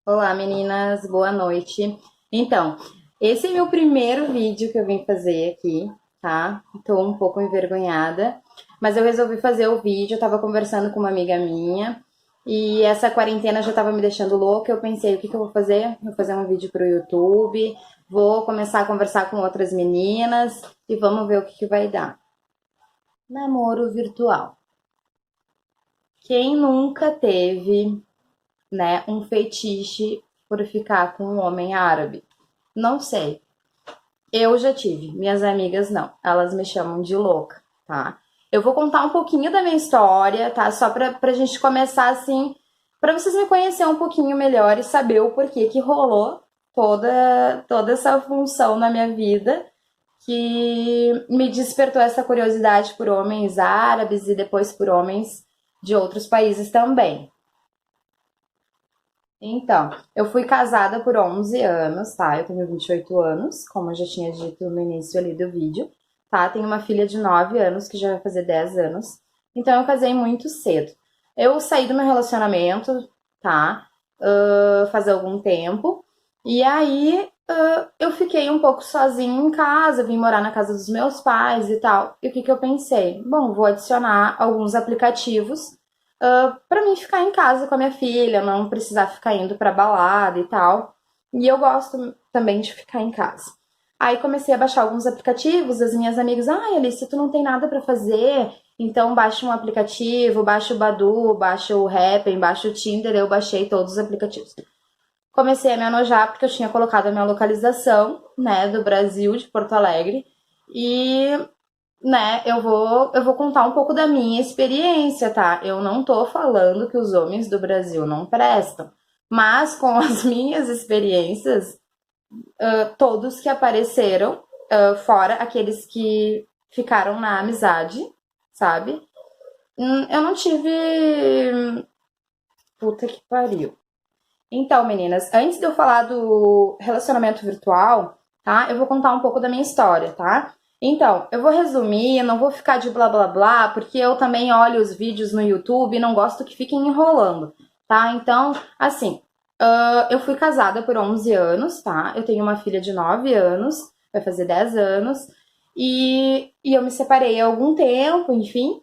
Olá, meninas, boa noite. Então, esse é meu primeiro vídeo que eu vim fazer aqui, tá? Tô um pouco envergonhada, mas eu resolvi fazer o vídeo. Eu tava conversando com uma amiga minha e essa quarentena já tava me deixando louca. Eu pensei, o que que eu vou fazer? Vou fazer um vídeo pro YouTube, vou começar a conversar com outras meninas e vamos ver o que que vai dar. Namoro virtual. Quem nunca teve, né, um fetiche por ficar com um homem árabe? Não sei. Eu já tive, minhas amigas não. Elas me chamam de louca, tá? Eu vou contar um pouquinho da minha história, tá? Só pra gente começar assim, pra vocês me conhecerem um pouquinho melhor e saber o porquê que rolou toda essa função na minha vida que me despertou essa curiosidade por homens árabes e depois por homens de outros países também. Então, eu fui casada por 11 anos, tá? Eu tenho 28 anos, como eu já tinha dito no início ali do vídeo, tá? Tenho uma filha de 9 anos, que já vai fazer 10 anos. Então, eu casei muito cedo. Eu saí do meu relacionamento, tá? Faz algum tempo. E aí, eu fiquei um pouco sozinha em casa, vim morar na casa dos meus pais e tal. E o que que eu pensei? Bom, vou adicionar alguns aplicativos para mim ficar em casa com a minha filha, não precisar ficar indo pra balada e tal. E eu gosto também de ficar em casa. Aí comecei a baixar alguns aplicativos, as minhas amigas, Alice, tu não tem nada pra fazer, então baixa um aplicativo, baixa o Badoo, baixa o Happn, baixa o Tinder, eu baixei todos os aplicativos. Comecei a me enojar porque eu tinha colocado a minha localização, né, do Brasil, de Porto Alegre, e né, eu vou contar um pouco da minha experiência, tá? Eu não tô falando que os homens do Brasil não prestam, mas com as minhas experiências, todos que apareceram, fora aqueles que ficaram na amizade, sabe? Eu não tive. Puta que pariu. Então, meninas, antes de eu falar do relacionamento virtual, tá? Eu vou contar um pouco da minha história, tá? Então, eu vou resumir, não vou ficar de blá blá blá, porque eu também olho os vídeos no YouTube e não gosto que fiquem enrolando, tá? Então, assim, eu fui casada por 11 anos, tá? Eu tenho uma filha de 9 anos, vai fazer 10 anos, e eu me separei há algum tempo, enfim.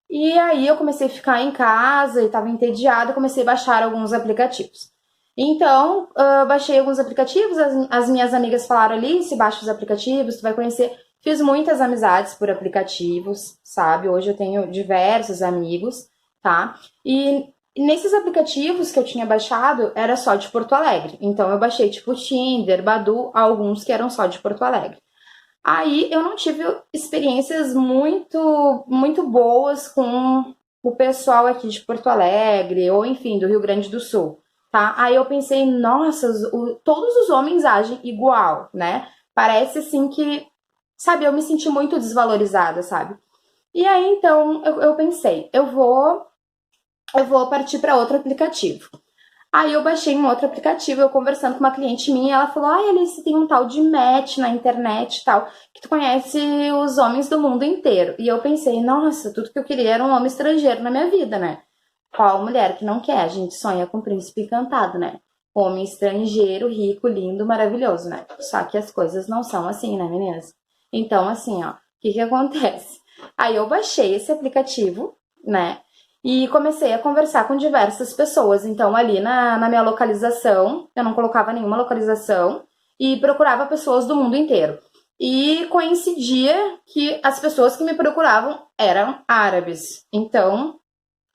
E aí eu comecei a ficar em casa e estava entediada, comecei a baixar alguns aplicativos. Então, baixei alguns aplicativos, as minhas amigas falaram ali, se baixa os aplicativos, tu vai conhecer. Fiz muitas amizades por aplicativos, sabe? Hoje eu tenho diversos amigos, tá? E nesses aplicativos que eu tinha baixado, era só de Porto Alegre. Então eu baixei tipo Tinder, Badoo, alguns que eram só de Porto Alegre. Aí eu não tive experiências muito boas com o pessoal aqui de Porto Alegre, ou enfim, do Rio Grande do Sul, tá? Aí eu pensei, nossa, todos os homens agem igual, né? Parece assim que, sabe, eu me senti muito desvalorizada, sabe? E aí então eu pensei, eu vou partir para outro aplicativo. Aí eu baixei um outro aplicativo, eu conversando com uma cliente minha, ela falou, Alice, tem um tal de match na internet e tal, que tu conhece os homens do mundo inteiro. E eu pensei, nossa, tudo que eu queria era um homem estrangeiro na minha vida, né? Qual mulher que não quer? A gente sonha com um príncipe encantado, né? Homem estrangeiro, rico, lindo, maravilhoso, né? Só que as coisas não são assim, né, meninas? Então, assim, ó, o que que acontece? Aí eu baixei esse aplicativo, né? E comecei a conversar com diversas pessoas. Então, ali na minha localização, eu não colocava nenhuma localização e procurava pessoas do mundo inteiro. E coincidia que as pessoas que me procuravam eram árabes. Então,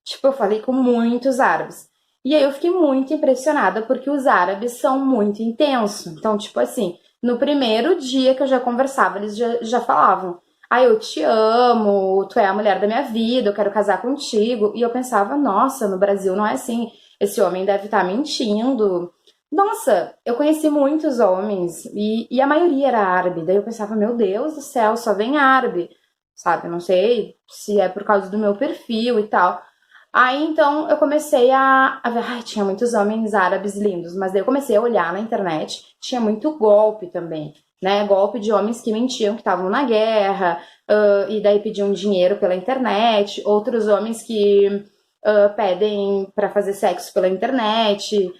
tipo, eu falei com muitos árabes. E aí eu fiquei muito impressionada porque os árabes são muito intensos. Então, tipo assim, no primeiro dia que eu já conversava, eles já falavam: eu te amo, tu é a mulher da minha vida, eu quero casar contigo. E eu pensava: nossa, no Brasil não é assim. Esse homem deve estar mentindo. Nossa, eu conheci muitos homens e a maioria era árabe. Daí eu pensava: meu Deus do céu, só vem árabe, sabe? Não sei se é por causa do meu perfil e tal. Aí então eu comecei a ver, tinha muitos homens árabes lindos, mas daí eu comecei a olhar na internet, tinha muito golpe também, né? Golpe de homens que mentiam que estavam na guerra, e daí pediam dinheiro pela internet, outros homens que pedem para fazer sexo pela internet.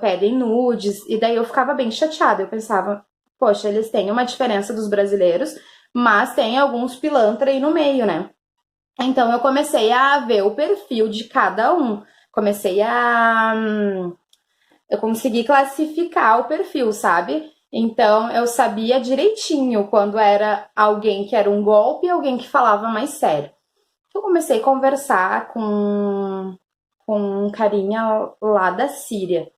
pedem nudes, e daí eu ficava bem chateada. Eu pensava, poxa, eles têm uma diferença dos brasileiros, mas tem alguns pilantra aí no meio, né? Então eu comecei a ver o perfil de cada um. Comecei a. Eu consegui classificar o perfil, sabe? Então eu sabia direitinho quando era alguém que era um golpe e alguém que falava mais sério. Eu comecei a conversar com um carinha lá da Síria.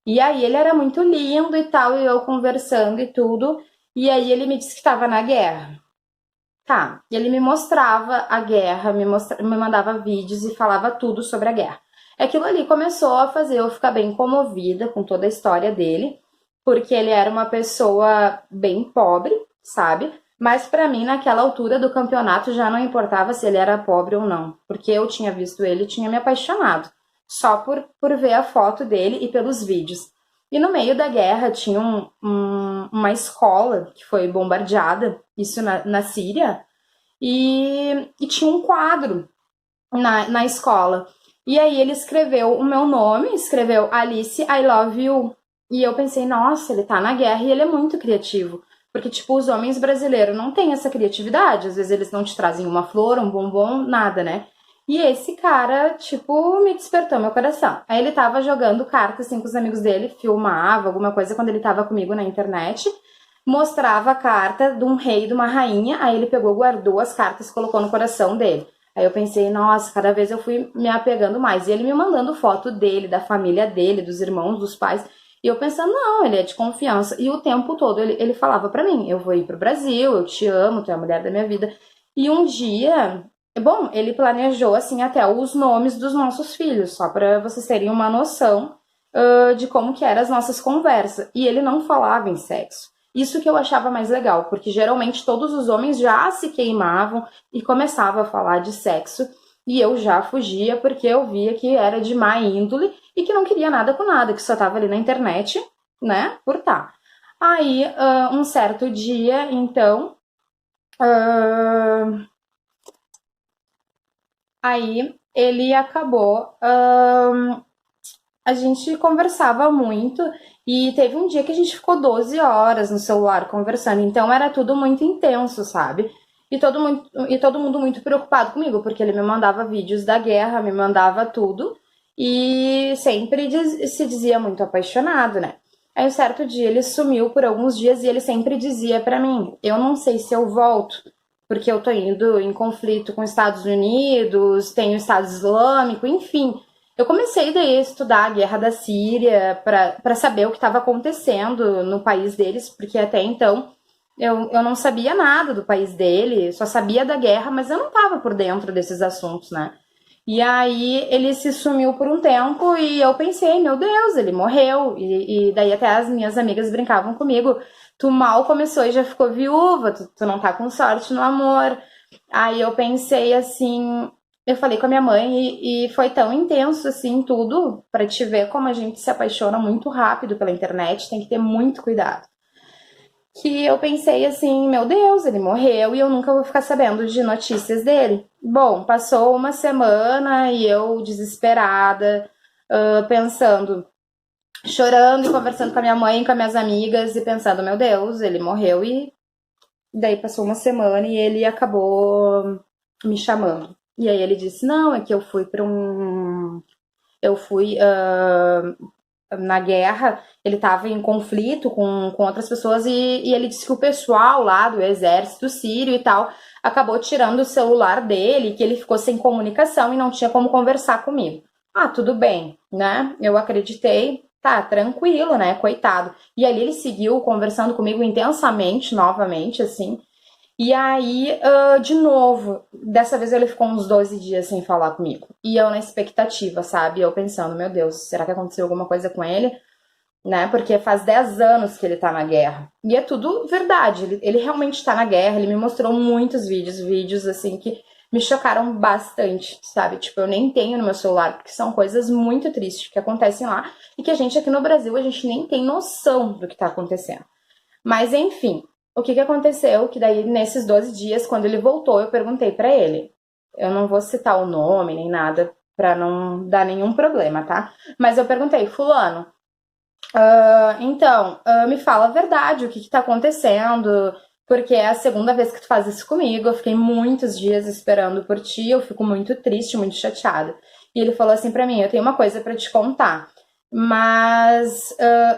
E aí ele era muito lindo e tal, e eu conversando e tudo. E aí ele me disse que estava na guerra. Tá, e ele me mostrava a guerra, me mandava vídeos e falava tudo sobre a guerra. Aquilo ali começou a fazer eu ficar bem comovida com toda a história dele, porque ele era uma pessoa bem pobre, sabe? Mas pra mim, naquela altura do campeonato, já não importava se ele era pobre ou não, porque eu tinha visto ele e tinha me apaixonado, só por ver a foto dele e pelos vídeos. E no meio da guerra tinha uma escola que foi bombardeada, isso na Síria, e tinha um quadro na escola. E aí ele escreveu o meu nome, escreveu Alice, I love you. E eu pensei, nossa, ele tá na guerra e ele é muito criativo. Porque, tipo, os homens brasileiros não têm essa criatividade. Às vezes eles não te trazem uma flor, um bombom, nada, né? E esse cara, tipo, me despertou meu coração. Aí ele tava jogando cartas, assim, com os amigos dele, filmava alguma coisa quando ele tava comigo na internet, mostrava a carta de um rei e de uma rainha, aí ele pegou, guardou as cartas e colocou no coração dele. Aí eu pensei, nossa, cada vez eu fui me apegando mais. E ele me mandando foto dele, da família dele, dos irmãos, dos pais. E eu pensando, não, ele é de confiança. E o tempo todo ele falava pra mim, eu vou ir pro Brasil, eu te amo, tu é a mulher da minha vida. E um dia, bom, ele planejou, assim, até os nomes dos nossos filhos, só pra vocês terem uma noção de como que eram as nossas conversas. E ele não falava em sexo. Isso que eu achava mais legal, porque geralmente todos os homens já se queimavam e começavam a falar de sexo, e eu já fugia porque eu via que era de má índole e que não queria nada com nada, que só tava ali na internet, né, por tá. Aí, um certo dia, então, aí ele acabou, a gente conversava muito e teve um dia que a gente ficou 12 horas no celular conversando, então era tudo muito intenso, sabe? E todo mundo muito preocupado comigo, porque ele me mandava vídeos da guerra, me mandava tudo e sempre se dizia muito apaixonado, né? Aí um certo dia ele sumiu por alguns dias e ele sempre dizia pra mim: eu não sei se eu volto, porque eu tô indo em conflito com os Estados Unidos, tem o Estado Islâmico, enfim. Eu comecei daí a estudar a guerra da Síria para saber o que estava acontecendo no país deles, porque até então eu não sabia nada do país dele, só sabia da guerra, mas eu não estava por dentro desses assuntos, né? E aí ele se sumiu por um tempo e eu pensei, meu Deus, ele morreu. E daí até as minhas amigas brincavam comigo, tu mal começou e já ficou viúva, tu não tá com sorte no amor. Aí eu pensei assim, eu falei com a minha mãe e foi tão intenso assim tudo, pra te ver como a gente se apaixona muito rápido pela internet, tem que ter muito cuidado. Que eu pensei assim, meu Deus, ele morreu e eu nunca vou ficar sabendo de notícias dele. Bom, passou uma semana e eu desesperada, pensando, chorando e conversando com a minha mãe, com as minhas amigas e pensando, meu Deus, ele morreu e daí passou uma semana e ele acabou me chamando. E aí ele disse, não, é que eu fui para um... Eu fui na guerra, ele estava em conflito com outras pessoas e ele disse que o pessoal lá do exército sírio e tal acabou tirando o celular dele, que ele ficou sem comunicação e não tinha como conversar comigo. Ah, tudo bem, né? Eu acreditei, tá, tranquilo, né? Coitado. E ali ele seguiu conversando comigo intensamente, novamente, assim. E aí, de novo, dessa vez ele ficou uns 12 dias sem falar comigo. E eu na expectativa, sabe? Eu pensando, meu Deus, será que aconteceu alguma coisa com ele? Né? Porque faz 10 anos que ele tá na guerra. E é tudo verdade, ele realmente tá na guerra, ele me mostrou muitos vídeos assim que me chocaram bastante, sabe? Tipo, eu nem tenho no meu celular, porque são coisas muito tristes que acontecem lá e que a gente aqui no Brasil, a gente nem tem noção do que tá acontecendo. Mas enfim, o que aconteceu? Que daí nesses 12 dias, quando ele voltou, eu perguntei pra ele. Eu não vou citar o nome nem nada, pra não dar nenhum problema, tá? Mas eu perguntei, fulano, então, me fala a verdade, o que que tá acontecendo? Porque é a segunda vez que tu faz isso comigo, eu fiquei muitos dias esperando por ti, eu fico muito triste, muito chateada. E ele falou assim pra mim, eu tenho uma coisa pra te contar, mas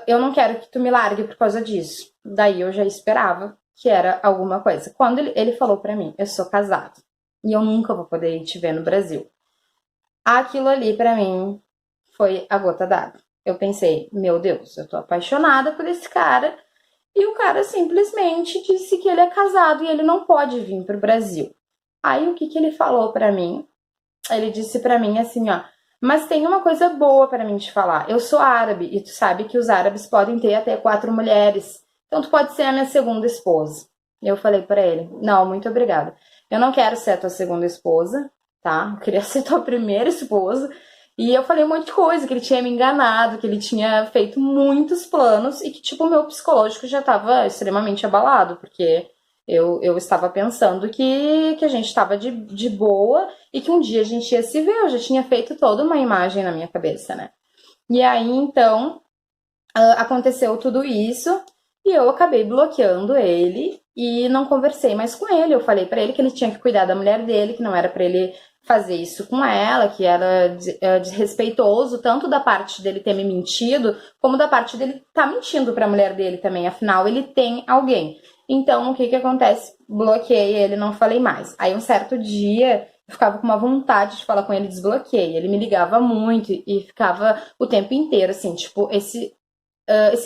eu não quero que tu me largue por causa disso. Daí eu já esperava que era alguma coisa. Quando ele falou pra mim, eu sou casado e eu nunca vou poder te ver no Brasil. Aquilo ali pra mim foi a gota d'água. Eu pensei, meu Deus, eu tô apaixonada por esse cara e o cara simplesmente disse que ele é casado e ele não pode vir pro Brasil. Aí o que que ele falou pra mim? Ele disse pra mim assim, ó, mas tem uma coisa boa pra mim te falar. Eu sou árabe e tu sabe que os árabes podem ter até 4 mulheres. Então tu pode ser a minha segunda esposa. E eu falei pra ele, não, muito obrigada. Eu não quero ser a tua segunda esposa, tá? Eu queria ser tua primeira esposa. E eu falei um monte de coisa, que ele tinha me enganado, que ele tinha feito muitos planos e que, tipo, o meu psicológico já estava extremamente abalado, porque eu estava pensando que a gente estava de boa e que um dia a gente ia se ver. Eu já tinha feito toda uma imagem na minha cabeça, né? E aí, então, aconteceu tudo isso e eu acabei bloqueando ele e não conversei mais com ele. Eu falei pra ele que ele tinha que cuidar da mulher dele, que não era pra ele fazer isso com ela, que era desrespeitoso tanto da parte dele ter me mentido, como da parte dele estar mentindo pra mulher dele também. Afinal, ele tem alguém. Então, o que que acontece? Bloqueei ele, não falei mais. Aí, um certo dia, eu ficava com uma vontade de falar com ele, desbloqueei. Ele me ligava muito e ficava o tempo inteiro, assim, tipo, esse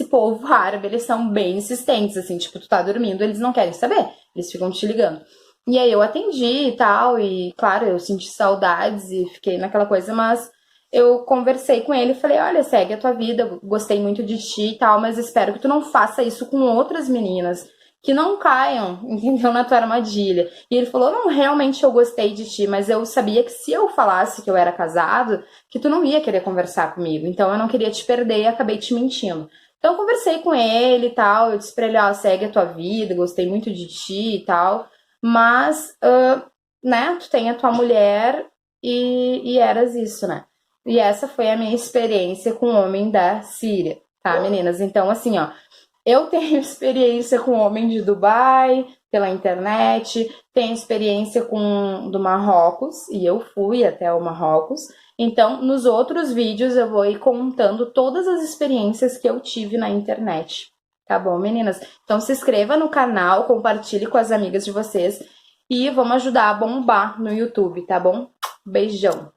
povo árabe, eles são bem insistentes, assim, tipo, tu tá dormindo, eles não querem saber, eles ficam te ligando. E aí eu atendi e tal, e claro, eu senti saudades e fiquei naquela coisa, mas eu conversei com ele e falei, olha, segue a tua vida, gostei muito de ti e tal, mas espero que tu não faça isso com outras meninas, que não caiam, entendeu, na tua armadilha. E ele falou, não, realmente eu gostei de ti, mas eu sabia que se eu falasse que eu era casado, que tu não ia querer conversar comigo, então eu não queria te perder e acabei te mentindo. Então eu conversei com ele e tal, eu disse pra ele, ó, segue a tua vida, gostei muito de ti e tal, mas, né, tu tem a tua mulher e eras isso, né? E essa foi a minha experiência com o homem da Síria, tá, meninas? Então, assim, ó, eu tenho experiência com homem de Dubai, pela internet, tenho experiência com do Marrocos, e eu fui até o Marrocos. Então, nos outros vídeos eu vou ir contando todas as experiências que eu tive na internet. Tá bom, meninas? Então se inscreva no canal, compartilhe com as amigas de vocês e vamos ajudar a bombar no YouTube, tá bom? Beijão!